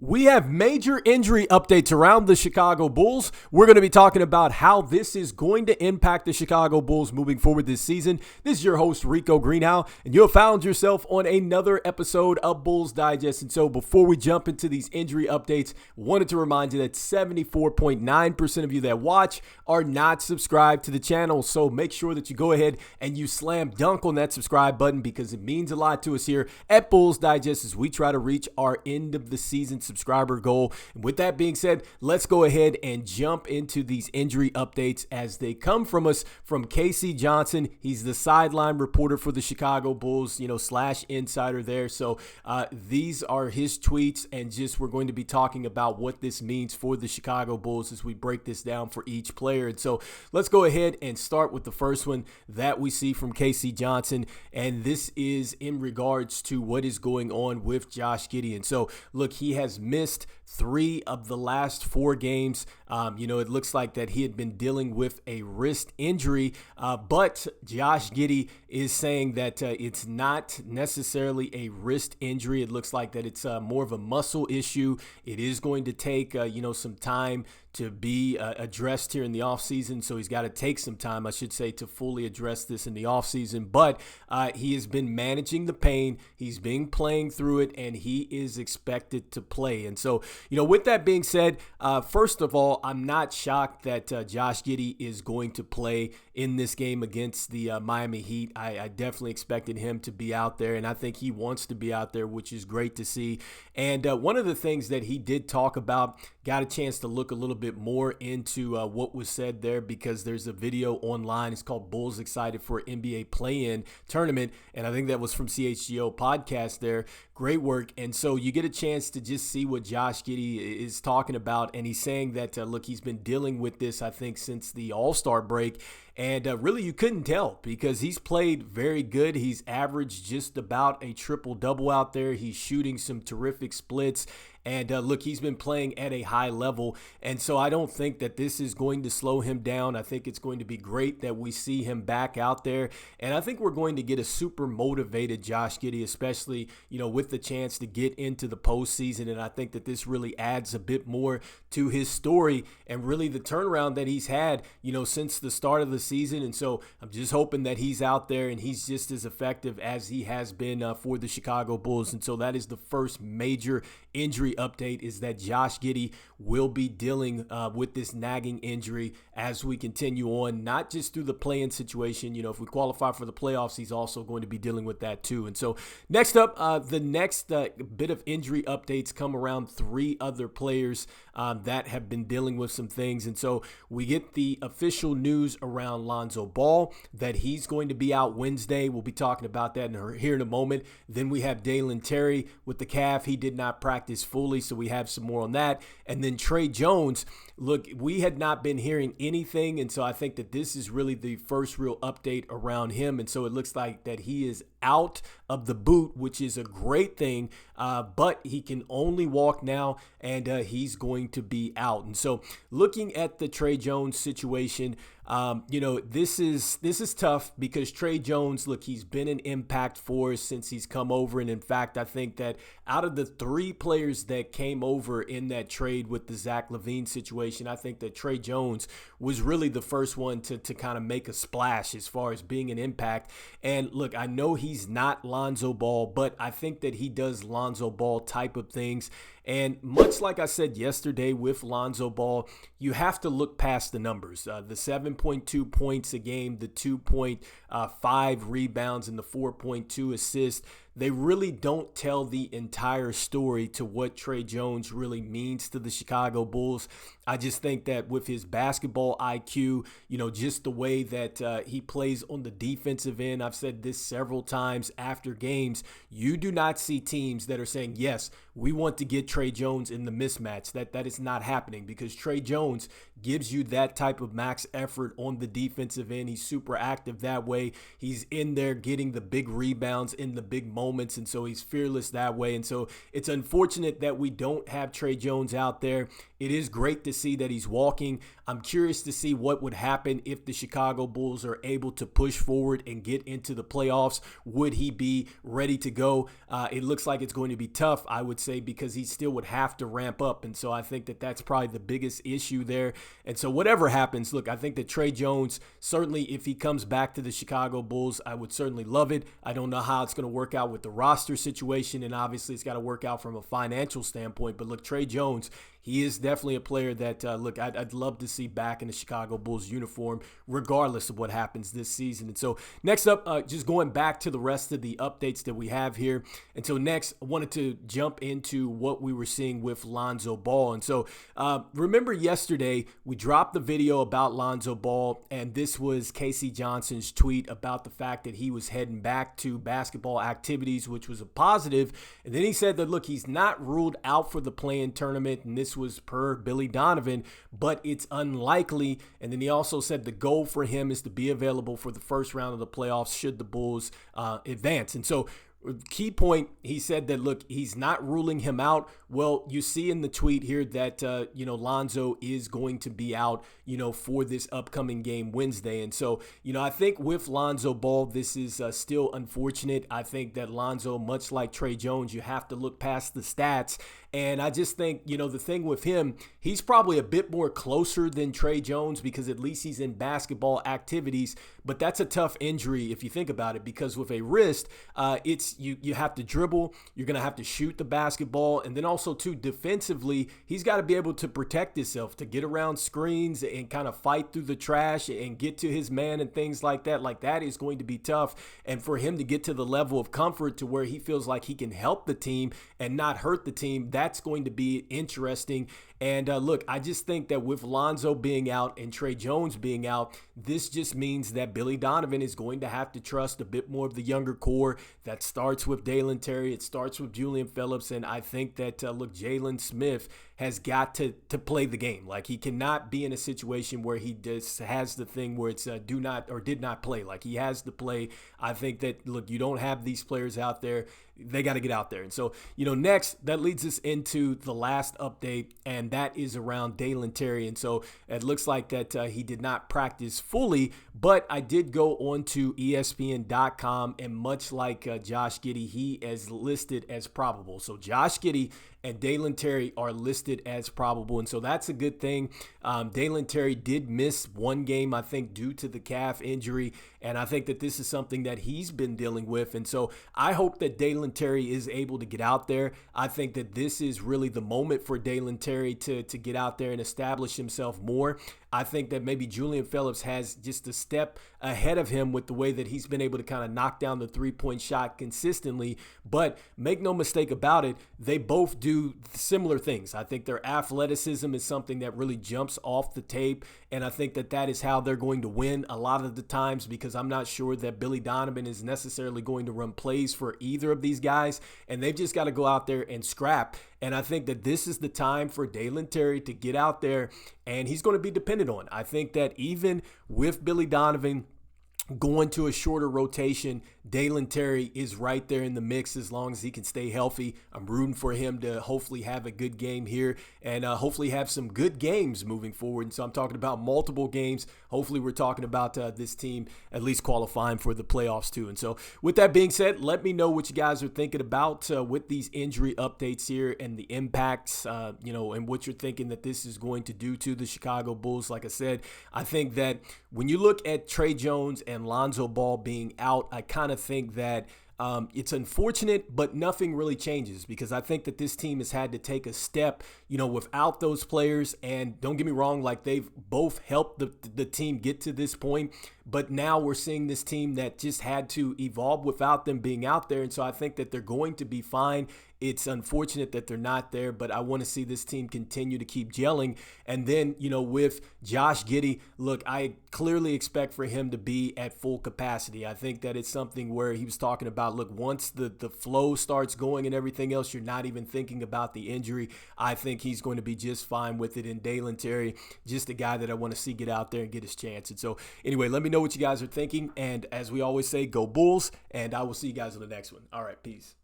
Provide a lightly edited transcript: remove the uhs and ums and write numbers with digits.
We have major injury updates around the Chicago Bulls. We're going to be talking about how this is going to impact the Chicago Bulls moving forward this season. This is your host, Rico Greenhowe, and you have found yourself on another episode of Bulls Digest. And so before we jump into these injury updates, wanted to remind you that 74.9% of you that watch are not subscribed to the channel. So make sure that you go ahead and you slam dunk on that subscribe button because it means a lot to us here at Bulls Digest as we try to reach our end of the season subscriber goal. And with that being said, let's go ahead and jump into these injury updates as they come from us from K.C. Johnson. He's the sideline reporter for the Chicago Bulls, / insider there. So these are his tweets, and just we're going to be talking about what this means for the Chicago Bulls as we break this down for each player. And so let's go ahead and start with the first one that we see from K.C. Johnson, and this is in regards to what is going on with Josh Giddey. And so look, he has missed 3 of the last 4 games. It looks like that he had been dealing with a wrist injury, but Josh Giddey is saying that it's not necessarily a wrist injury. It looks like that it's more of a muscle issue. It is going to take, some time to be addressed here in the offseason. So he's got to take some time, I should say, to fully address this in the offseason. But he has been managing the pain. He's been playing through it, and he is expected to play. And so, with that being said, first of all, I'm not shocked that Josh Giddey is going to play in this game against the Miami Heat. I definitely expected him to be out there, and I think he wants to be out there, which is great to see. And one of the things that he did talk about, got a chance to look a little bit more into what was said there because there's a video online. It's called Bulls Excited for NBA Play-In Tournament, and I think that was from CHGO podcast there. Great work. And so you get a chance to just see what Josh Giddey is talking about, and he's saying that, look, he's been dealing with this, I think, since the All-Star break. And really, you couldn't tell because he's played very good. He's averaged just about a triple-double out there. He's shooting some terrific splits. And look, he's been playing at a high level. And so I don't think that this is going to slow him down. I think it's going to be great that we see him back out there. And I think we're going to get a super motivated Josh Giddey, especially, with the chance to get into the postseason. And I think that this really adds a bit more to his story and really the turnaround that he's had, since the start of the season. And so I'm just hoping that he's out there and he's just as effective as he has been for the Chicago Bulls. And so that is the first major injury update, is that Josh Giddey will be dealing with this nagging injury as we continue on, not just through the play-in situation. If we qualify for the playoffs, he's also going to be dealing with that too. And so next up, the next bit of injury updates come around 3 other players that have been dealing with some things. And so we get the official news around Lonzo Ball that he's going to be out Wednesday. We'll be talking about that here in a moment. Then we have Dalen Terry with the calf. He did not practice fully, so we have some more on that. And then Tre Jones, look, we had not been hearing anything, and so I think that this is really the first real update around him. And so it looks like that he is out of the boot, which is a great thing, but he can only walk now, and he's going to be out. And so looking at the Tre Jones situation, this is tough because Tre Jones, look, he's been an impact for us since he's come over. And in fact, I think that out of the 3 players that came over in that trade with the Lavine situation, I think that Tre Jones was really the first one to kind of make a splash as far as being an impact. And look, I know he's not Lonzo Ball, but I think that he does Lonzo Ball type of things. And much like I said yesterday with Lonzo Ball, you have to look past the numbers. The 7.2 points a game, the 2.5 rebounds, and the 4.2 assists. They really don't tell the entire story to what Tre Jones really means to the Chicago Bulls. I just think that with his basketball IQ, just the way that he plays on the defensive end, I've said this several times after games, you do not see teams that are saying, yes, we want to get Tre Jones in the mismatch. That is not happening because Tre Jones gives you that type of max effort on the defensive end. He's super active that way. He's in there getting the big rebounds in the big moments, and so he's fearless that way. And so it's unfortunate that we don't have Tre Jones out there. It is great to see that he's walking. I'm curious to see what would happen if the Chicago Bulls are able to push forward and get into the playoffs. Would he be ready to go? It looks like it's going to be tough, I would say, because he's still would have to ramp up. And so I think that that's probably the biggest issue there. And so whatever happens, look, I think that Tre Jones, certainly if he comes back to the Chicago Bulls, I would certainly love it. I don't know how it's going to work out with the roster situation, and obviously it's got to work out from a financial standpoint. But look, Tre Jones, he is definitely a player that, look, I'd love to see back in the Chicago Bulls uniform, regardless of what happens this season. And so next up, just going back to the rest of the updates that we have here. And so next, I wanted to jump into what we were seeing with Lonzo Ball. And so remember yesterday, we dropped the video about Lonzo Ball, and this was Casey Johnson's tweet about the fact that he was heading back to basketball activities, which was a positive. And then he said that, look, he's not ruled out for the play-in tournament, and this was per Billy Donovan, but it's unlikely. And then he also said the goal for him is to be available for the first round of the playoffs should the Bulls advance. And so key point, he said that, look, he's not ruling him out. Well, you see in the tweet here that, Lonzo is going to be out, for this upcoming game Wednesday. And so, I think with Lonzo Ball, this is still unfortunate. I think that Lonzo, much like Tre Jones, you have to look past the stats. And I just think, the thing with him, he's probably a bit more closer than Tre Jones because at least he's in basketball activities. But that's a tough injury if you think about it, because with a wrist, it's you have to dribble, you're going to have to shoot the basketball, and then also too defensively, he's got to be able to protect himself, to get around screens and kind of fight through the trash and get to his man and things like that. Like, that is going to be tough. And for him to get to the level of comfort to where he feels like he can help the team and not hurt the team, that's going to be interesting. And look, I just think that with Lonzo being out and Tre Jones being out, this just means that Billy Donovan is going to have to trust a bit more of the younger core. That starts with Dalen Terry. It starts with Julian Phillips. And I think that, look, Jalen Smith has got to play the game. Like, he cannot be in a situation where he just has the thing where it's do not or did not play. Like, he has to play. I think that, look, you don't have these players out there. They got to get out there. And so, next, that leads us into the last update, and that is around Dalen Terry. And so it looks like that he did not practice fully, but I did go on to ESPN.com, and much like Josh Giddey, he is listed as probable. So Josh Giddey and Dalen Terry are listed as probable, and so that's a good thing. Dalen Terry did miss one game, I think, due to the calf injury, and I think that this is something that he's been dealing with, and so I hope that Dalen Terry is able to get out there. I think that this is really the moment for Dalen Terry to get out there and establish himself more. I think that maybe Julian Phillips has just a step ahead of him with the way that he's been able to kind of knock down the three-point shot consistently. But make no mistake about it, they both do similar things. I think their athleticism is something that really jumps off the tape, and I think that that is how they're going to win a lot of the times, because I'm not sure that Billy Donovan is necessarily going to run plays for either of these guys, and they've just got to go out there and scrap. And I think that this is the time for Dalen Terry to get out there, and he's going to be depended on. I think that even with Billy Donovan going to a shorter rotation, Dalen Terry is right there in the mix as long as he can stay healthy. I'm rooting for him to hopefully have a good game here and hopefully have some good games moving forward. And so I'm talking about multiple games. Hopefully we're talking about this team at least qualifying for the playoffs too. And so with that being said, let me know what you guys are thinking about with these injury updates here and the impacts, and what you're thinking that this is going to do to the Chicago Bulls. Like I said, I think that when you look at Tre Jones and Lonzo Ball being out, I kind of think that it's unfortunate, but nothing really changes, because I think that this team has had to take a step, without those players. And don't get me wrong, like, they've both helped the team get to this point. But now we're seeing this team that just had to evolve without them being out there. And so I think that they're going to be fine. It's unfortunate that they're not there, but I want to see this team continue to keep gelling. And then, with Josh Giddey, look, I clearly expect for him to be at full capacity. I think that it's something where he was talking about, look, once the flow starts going and everything else, you're not even thinking about the injury. I think he's going to be just fine with it. And Dalen Terry, just a guy that I want to see get out there and get his chance. And so anyway, let me know what you guys are thinking. And as we always say, go Bulls, and I will see you guys on the next one. All right, peace.